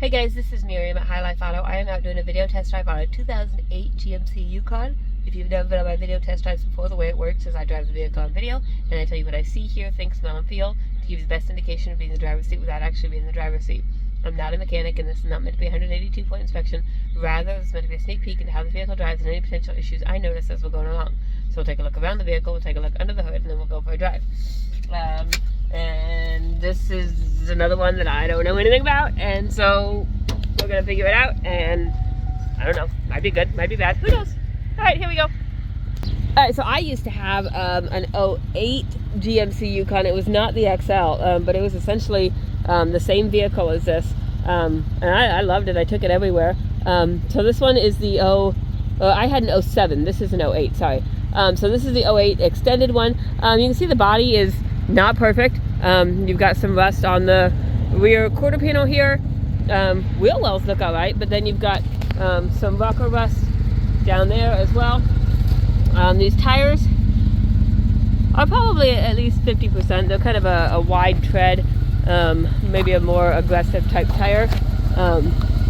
Hey guys, this is Miriam at High Life Auto. I am out doing a video test drive on a 2008 GMC Yukon. If you've never been on my video test drives before, the way it works is I drive the vehicle on video and I tell you what I see, hear, think, smell, and feel to give you the best indication of being in the driver's seat without actually being in the driver's seat. I'm not a mechanic and this is not meant to be a 182-point inspection. Rather, this is meant to be a sneak peek into how the vehicle drives and any potential issues I notice as we're going along. So we'll take a look around the vehicle, we'll take a look under the hood, and then we'll go for a drive. And this is another one that I don't know anything about, and so we're gonna figure it out, and I don't know, might be good, might be bad, who knows? All right, here we go. All right, so I used to have an 08 GMC Yukon. It was not the XL, but it was essentially the same vehicle as this, and I loved it. I took it everywhere. So this one is the I had an 07. This is an 08, sorry. So this is the 08 extended one. You can see the body is not perfect. You've got some rust on the rear quarter panel here. Wheel wells look all right, but then you've got some rocker rust down there as well. These tires are probably at least 50%. They're kind of a wide tread, maybe a more aggressive type tire,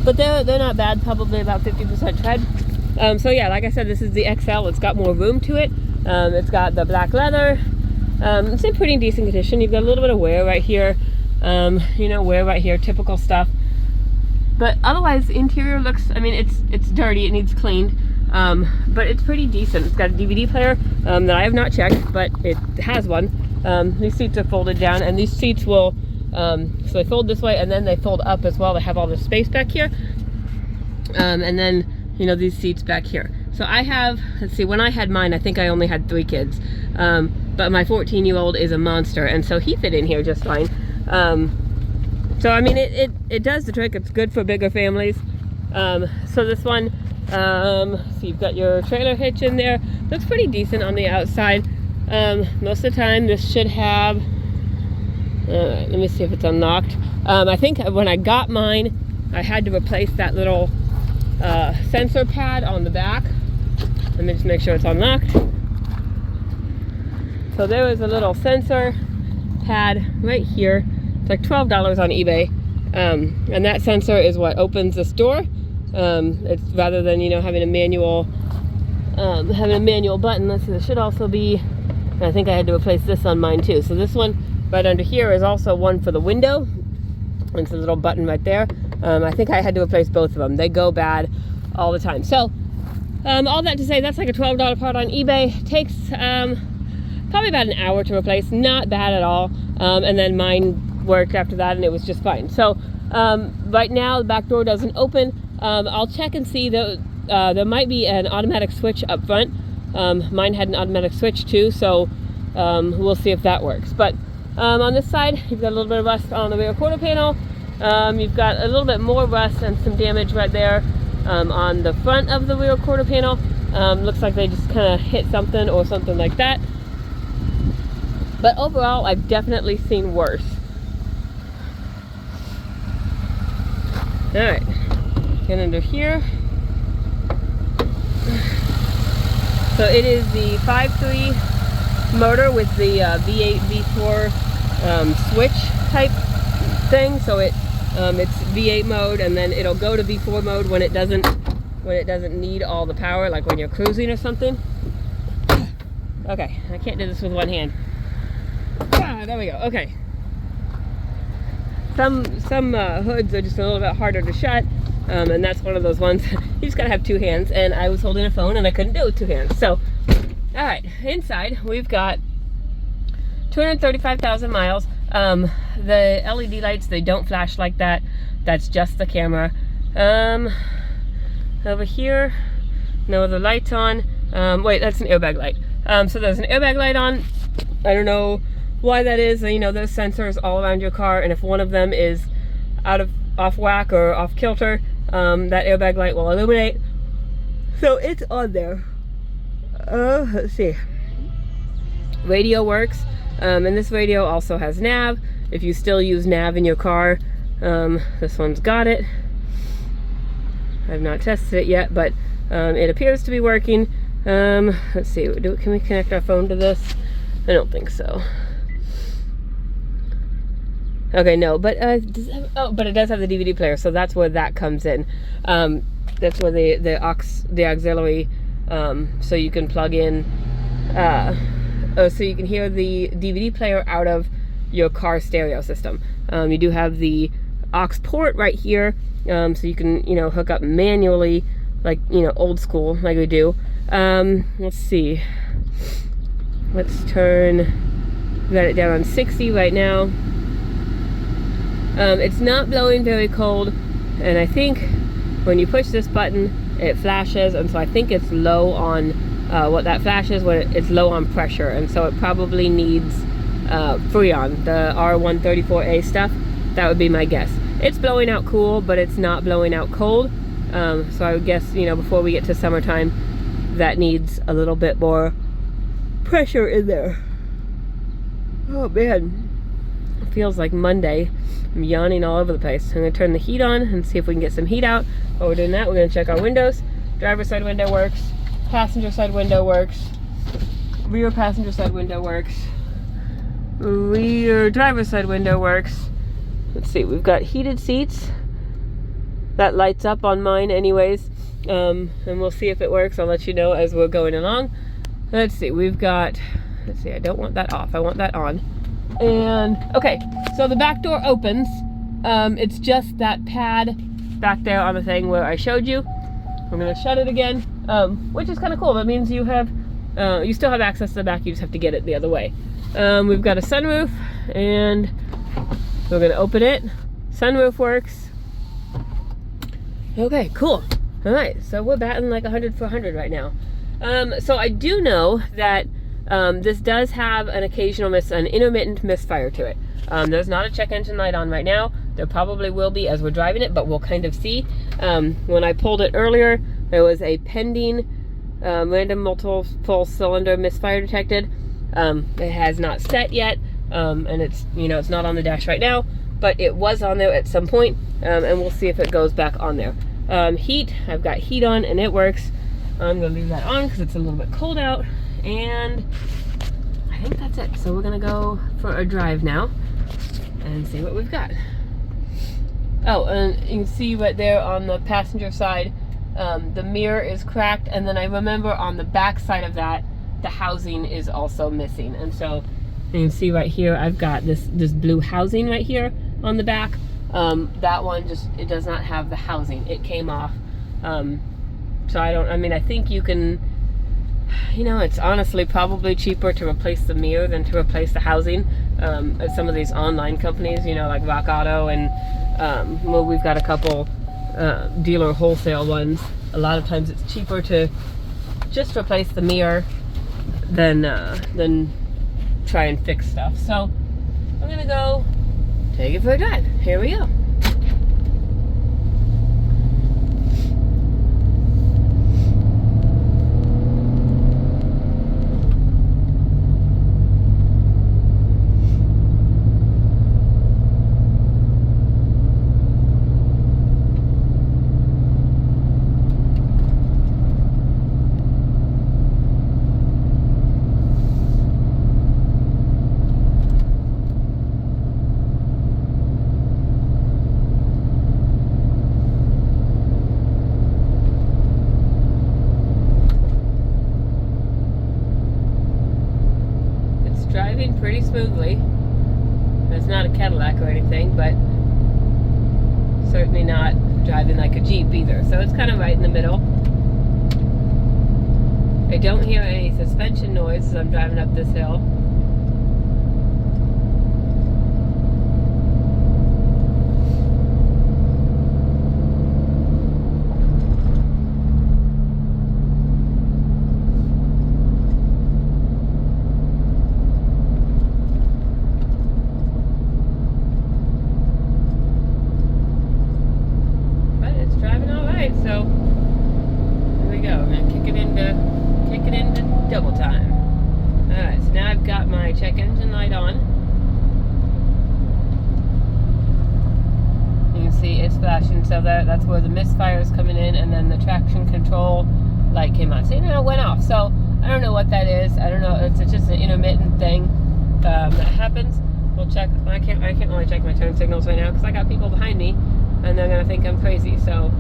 but they're not bad, probably about 50% tread. So yeah, like I said, this is the XL. It's got more room to it. It's got the black leather. It's in pretty decent condition. You've got a little bit of wear right here, wear right here, typical stuff. But otherwise, interior looks, I mean, it's dirty, it needs cleaned, but it's pretty decent. It's got a DVD player that I have not checked, but it has one. These seats are folded down, and these seats will, so they fold this way, and then they fold up as well. They have all the space back here, and then, these seats back here. So I have, let's see, when I had mine, I think I only had 3 kids, but my 14-year-old is a monster, and so he fit in here just fine. So I mean, it does the trick. It's good for bigger families. So this one, so you've got your trailer hitch in there. Looks pretty decent on the outside. Most of the time this should have, let me see if it's unlocked. I think when I got mine, I had to replace that little sensor pad on the back. Let me just make sure it's unlocked. So there was a little sensor pad right here. It's like $12 on eBay, and that sensor is what opens this door. It's rather than having a manual button. Let's see, there should also be, I think I had to replace this on mine too. So this one right under here is also one for the window. It's a little button right there. I think I had to replace both of them. They go bad all the time. So all that to say, that's like a $12 part on eBay. Takes probably about an hour to replace. Not bad at all. And then mine worked after that, and it was just fine. So right now the back door doesn't open. I'll check and see that there might be an automatic switch up front. Mine had an automatic switch too, so we'll see if that works. But on this side, you've got a little bit of rust on the rear quarter panel. You've got a little bit more rust and some damage right there on the front of the rear quarter panel. Looks like they just kind of hit something or something like that. But overall, I've definitely seen worse. All right, get under here. So it is the 5.3 motor with the V8, V4 switch type thing. So it's V8 mode, and then it'll go to V4 mode when it doesn't need all the power, like when you're cruising or something. Okay, I can't do this with one hand. Ah, there we go. Okay. Some hoods are just a little bit harder to shut, and that's one of those ones you just gotta have 2 hands, and I was holding a phone and I couldn't do it with 2 hands. So, all right, inside we've got 235,000 miles. The LED lights, they don't flash like that. That's just the camera. Over here, no other lights on. Wait, that's an airbag light. So there's an airbag light on. I don't know why that is. There's sensors all around your car, and if one of them is off whack or off kilter, that airbag light will illuminate. So it's on there. Let's see. Radio works, and this radio also has nav. If you still use nav in your car, this one's got it. I've not tested it yet, but it appears to be working. Let's see, can we connect our phone to this? I don't think so. Okay, no, but but it does have the DVD player, so that's where that comes in. That's where the auxiliary, so you can plug in, so you can hear the DVD player out of your car stereo system. You do have the aux port right here, so you can, you know, hook up manually, like, you know, old school like we do. Let's see. Let's turn. We got it down on 60 right now. It's not blowing very cold, and I think when you push this button, it flashes, and so I think it's low on what that flashes when it's low on pressure, and so it probably needs freon, the R134A stuff. That would be my guess. It's blowing out cool, but it's not blowing out cold. So I would guess, you know, before we get to summertime, that needs a little bit more pressure in there. Oh man, it feels like Monday. I'm yawning all over the place. I'm gonna turn the heat on and see if we can get some heat out. While we're doing that, we're gonna check our windows. Driver's side window works, passenger side window works, rear passenger side window works, rear driver's side window works. Let's see, we've got heated seats. That lights up on mine anyways, and we'll see if it works. I'll let you know as we're going along. Let's see, we've got, let's see, I don't want that off, I want that on. And, okay, so the back door opens. It's just that pad back there on the thing where I showed you. I'm gonna shut it again, which is kind of cool. That means you have, you still have access to the back, you just have to get it the other way. We've got a sunroof, and we're gonna open it. Sunroof works. Okay, cool. All right, so we're batting like 100 for 100 right now. So I do know that this does have an occasional an intermittent misfire to it. There's not a check engine light on right now. There probably will be as we're driving it, but we'll kind of see. When I pulled it earlier, there was a pending random multiple cylinder misfire detected. It has not set yet, and it's, you know, it's not on the dash right now, but it was on there at some point, and we'll see if it goes back on there. Heat, I've got heat on and it works. I'm gonna leave that on because it's a little bit cold out, and I think that's it. So we're gonna go for a drive now and see what we've got. Oh, and you can see right there on the passenger side, the mirror is cracked, and then I remember on the back side of that, the housing is also missing. And so you can see right here, I've got this blue housing right here on the back. That one just, it does not have the housing. It came off. So I mean, I think you can, you know, it's honestly probably cheaper to replace the mirror than to replace the housing. At some of these online companies, you know, like Rock Auto, and well, we've got a couple dealer wholesale ones. A lot of times it's cheaper to just replace the mirror than try and fix stuff. So I'm gonna go take it for a drive. Here we go. Driving pretty smoothly. It's not a Cadillac or anything, but certainly not driving like a Jeep either. So it's kind of right in the middle. I don't hear any suspension noise as I'm driving up this hill. So here we go. We're gonna kick it into double time. Alright, so now I've got my check engine light on. You can see it's flashing, so that's where the misfire is coming in, and then the traction control light came on. See, now it went off. So I don't know what that is. I don't know. It's just an intermittent thing that happens. we'll check. I can't really check my turn signals right now because I got people behind me, and they're gonna think I'm crazy. So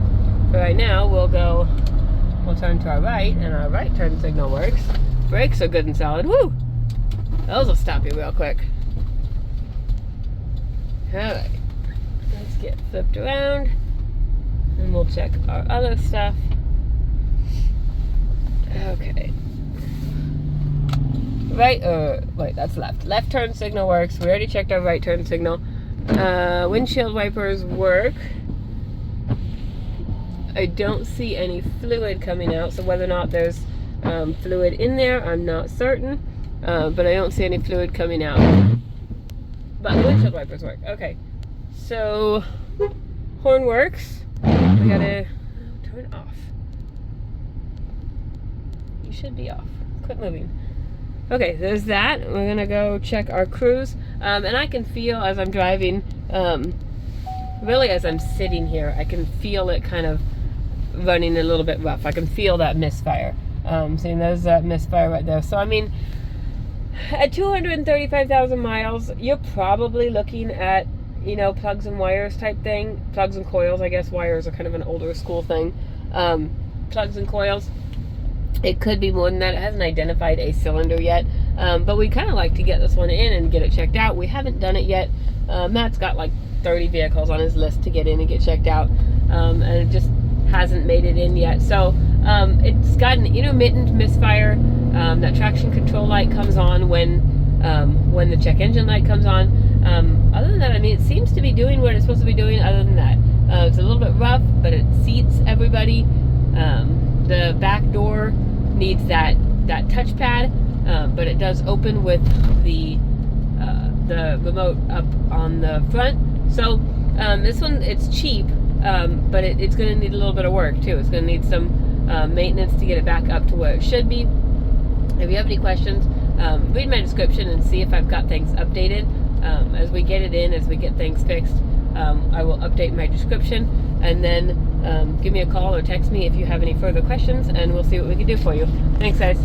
for right now, we'll turn to our right, and our right turn signal works. Brakes are good and solid. Woo! Those will stop you real quick. All right, let's get flipped around, and we'll check our other stuff. Okay. Right, wait, that's left. Left turn signal works. We already checked our right turn signal. Windshield wipers work. I don't see any fluid coming out, so whether or not there's fluid in there, I'm not certain. But I don't see any fluid coming out. But windshield wipers work. Okay, so horn works. We gotta turn it off. You should be off. Quit moving. Okay, there's that. We're gonna go check our cruise. And I can feel as I'm driving, really as I'm sitting here, I can feel it kind of running a little bit rough. I can feel that misfire. Seeing there's that misfire right there. So I mean, at 235,000 miles, you're probably looking at, you know, plugs and wires type thing. Plugs and coils, I guess. Wires are kind of an older school thing. Plugs and coils. It could be more than that. It hasn't identified a cylinder yet. But we kind of like to get this one in and get it checked out. We haven't done it yet. Matt's got like 30 vehicles on his list to get in and get checked out. And it just hasn't made it in yet. So it's got an intermittent misfire. That traction control light comes on when the check engine light comes on. Other than that, I mean, it seems to be doing what it's supposed to be doing. Other than that, it's a little bit rough, but it seats everybody. The back door needs that touchpad, but it does open with the remote up on the front. So this one, it's cheap, but it's going to need a little bit of work too. It's going to need some maintenance to get it back up to where it should be. If you have any questions, read my description and see if I've got things updated. As we get it in, as we get things fixed, I will update my description, and then give me a call or text me if you have any further questions, and we'll see what we can do for you. Thanks, guys.